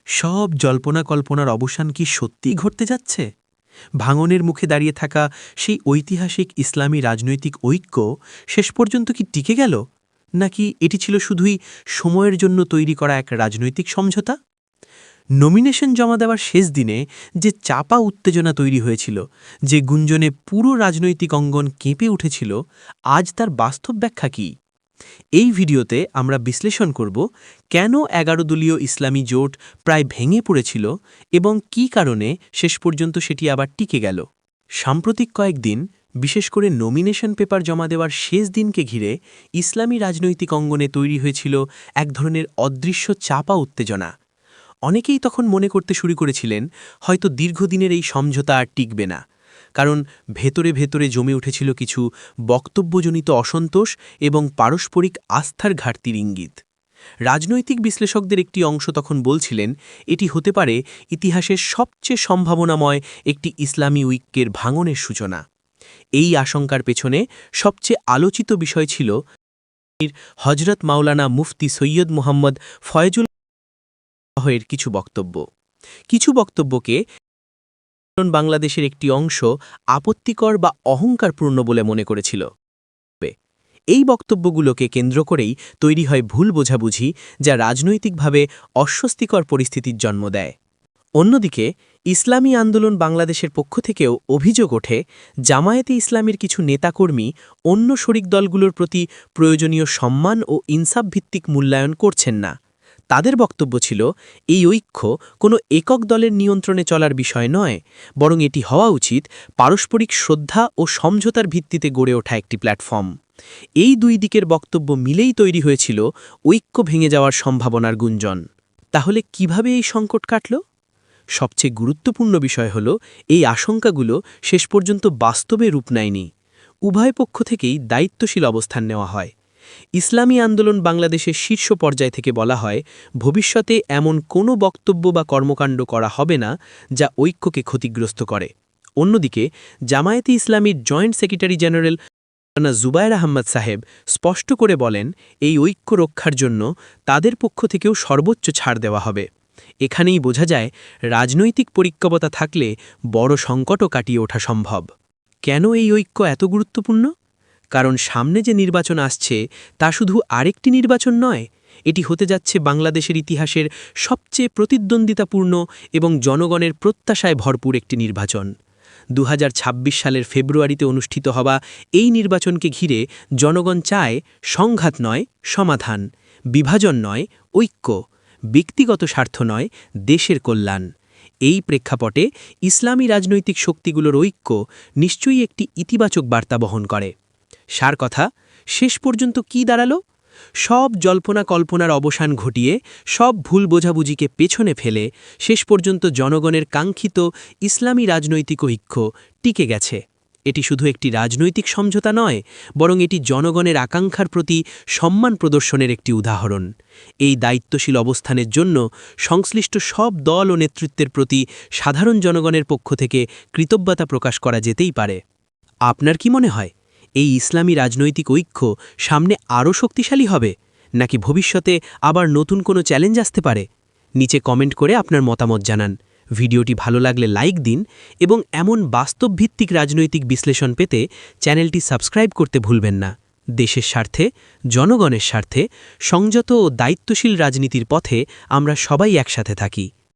সব জল্পনা কল্পনার অবসান কি সত্যিই ঘটতে যাচ্ছে? ভাঙনের মুখে দাঁড়িয়ে থাকা সেই ঐতিহাসিক ইসলামী রাজনৈতিক ঐক্য শেষ পর্যন্ত কি টিকে গেল, নাকি এটি ছিল শুধুই সময়ের জন্য তৈরি করা এক রাজনৈতিক সমঝোতা? নমিনেশন জমা দেওয়ার শেষ দিনে যে চাপা উত্তেজনা তৈরি হয়েছিল, যে গুঞ্জনে পুরো রাজনৈতিক অঙ্গন কেঁপে উঠেছিল, আজ তার বাস্তব ব্যাখ্যা কী? এই ভিডিওতে আমরা বিশ্লেষণ করব কেন ১১ দলীয় ইসলামী জোট প্রায় ভেঙে পড়েছিল এবং কী কারণে শেষ পর্যন্ত সেটি আবার টিকে গেল। সাম্প্রতিক কয়েকদিন, বিশেষ করে নমিনেশন পেপার জমা দেওয়ার শেষ দিনকে ঘিরে ইসলামী রাজনৈতিক অঙ্গনে তৈরি হয়েছিল এক ধরনের অদৃশ্য চাপা উত্তেজনা। অনেকেই তখন মনে করতে শুরু করেছিলেন হয়তো দীর্ঘদিনের এই সমঝোতা আর টিকবে না, কারণ ভেতরে ভেতরে জমে উঠেছিল কিছু বক্তব্যজনিত অসন্তোষ এবং পারস্পরিক আস্থার ঘাটতির ইঙ্গিত। রাজনৈতিক বিশ্লেষকদের একটি অংশ তখন বলছিলেন এটি হতে পারে ইতিহাসের সবচেয়ে সম্ভাবনাময় একটি ইসলামী ঐক্যের ভাঙনের সূচনা। এই আশঙ্কার পেছনে সবচেয়ে আলোচিত বিষয় ছিল হজরত মাওলানা মুফতি সৈয়দ মোহাম্মদ ফয়েজুল এর কিছু বক্তব্যকে বাংলাদেশের একটি অংশ আপত্তিকর বা অহংকারপূর্ণ বলে মনে করেছিল। এই বক্তব্যগুলোকে কেন্দ্র করেই তৈরি হয় ভুল বোঝাবুঝি, যা রাজনৈতিকভাবে অস্বস্তিকর পরিস্থিতির জন্ম দেয়। অন্যদিকে ইসলামী আন্দোলন বাংলাদেশের পক্ষ থেকেও অভিযোগ ওঠে জামায়াতে ইসলামীর কিছু নেতাকর্মী অন্য শরিক দলগুলোর প্রতি প্রয়োজনীয় সম্মান ও ইনসাফভিত্তিক মূল্যায়ন করছেন না। তাদের বক্তব্য ছিল এই ঐক্য কোনো একক দলের নিয়ন্ত্রণে চলার বিষয় নয়, বরং এটি হওয়া উচিত পারস্পরিক শ্রদ্ধা ও সমঝোতার ভিত্তিতে গড়ে ওঠা একটি প্ল্যাটফর্ম। এই দুই দিকের বক্তব্য মিলেই তৈরি হয়েছিল ঐক্য ভেঙে যাওয়ার সম্ভাবনার গুঞ্জন। তাহলে কিভাবে এই সংকট কাটল? সবচেয়ে গুরুত্বপূর্ণ বিষয় হল এই আশঙ্কাগুলো শেষ পর্যন্ত বাস্তবে রূপ নেয়নি। উভয় পক্ষ থেকেই দায়িত্বশীল অবস্থান নেওয়া হয়। ইসলামী আন্দোলন বাংলাদেশের শীর্ষ পর্যায় থেকে বলা হয় ভবিষ্যতে এমন কোনো বক্তব্য বা কর্মকাণ্ড করা হবে না যা ঐক্যকে ক্ষতিগ্রস্ত করে। অন্যদিকে জামায়াতে ইসলামীর joint secretary general Zubair Ahmad sahib স্পষ্ট করে বলেন এই ঐক্য রক্ষার জন্য তাদের পক্ষ থেকেও সর্বোচ্চ ছাড় দেওয়া হবে। এখানেই বোঝা যায় রাজনৈতিক পরিকল্পনা থাকলে বড় সংকটও কাটিয়ে ওঠা সম্ভব। কেন এই ঐক্য এত গুরুত্বপূর্ণ? কারণ সামনে যে নির্বাচন আসছে তা শুধু আরেকটি নির্বাচন নয়, এটি হতে যাচ্ছে বাংলাদেশের ইতিহাসের সবচেয়ে প্রতিদ্বন্দ্বিতাপূর্ণ এবং জনগণের প্রত্যাশায় ভরপুর একটি নির্বাচন। ২০২৬ সালের ফেব্রুয়ারিতে অনুষ্ঠিত হওয়া এই নির্বাচনকে ঘিরে জনগণ চায় সংঘাত নয় সমাধান, বিভাজন নয় ঐক্য, ব্যক্তিগত স্বার্থ নয় দেশের কল্যাণ। এই প্রেক্ষাপটে ইসলামী রাজনৈতিক শক্তিগুলোর ঐক্য নিশ্চয়ই একটি ইতিবাচক বার্তা বহন করে। সার কথা, শেষ পর্যন্ত কি দাঁড়ালো? সব জল্পনা কল্পনার অবসান ঘটিয়ে, সব ভুল বোঝাবুঝিকে পেছনে ফেলে শেষ পর্যন্ত জনগণের কাঙ্ক্ষিত ইসলামী রাজনৈতিক ঐক্য টিকে গেছে। এটি শুধু একটি রাজনৈতিক সমঝোতা নয়, বরং এটি জনগণের আকাঙ্ক্ষার প্রতি সম্মান প্রদর্শনের একটি উদাহরণ। এই দায়িত্বশীল অবস্থানের জন্য সংশ্লিষ্ট সব দল ও নেতৃত্বের প্রতি সাধারণ জনগণের পক্ষ থেকে কৃতজ্ঞতা প্রকাশ করা যেতেই পারে। আপনার কি মনে হয়, এই ইসলামী রাজনৈতিক ঐক্য সামনে আরও শক্তিশালী হবে, নাকি ভবিষ্যতে আবার নতুন কোনো চ্যালেঞ্জ আসতে পারে? নিচে কমেন্ট করে আপনার মতামত জানান। ভিডিওটি ভালো লাগলে লাইক দিন এবং এমন বাস্তবভিত্তিক রাজনৈতিক বিশ্লেষণ পেতে চ্যানেলটি সাবস্ক্রাইব করতে ভুলবেন না। দেশের স্বার্থে, জনগণের স্বার্থে সংযত ও দায়িত্বশীল রাজনীতির পথে আমরা সবাই একসাথে থাকি।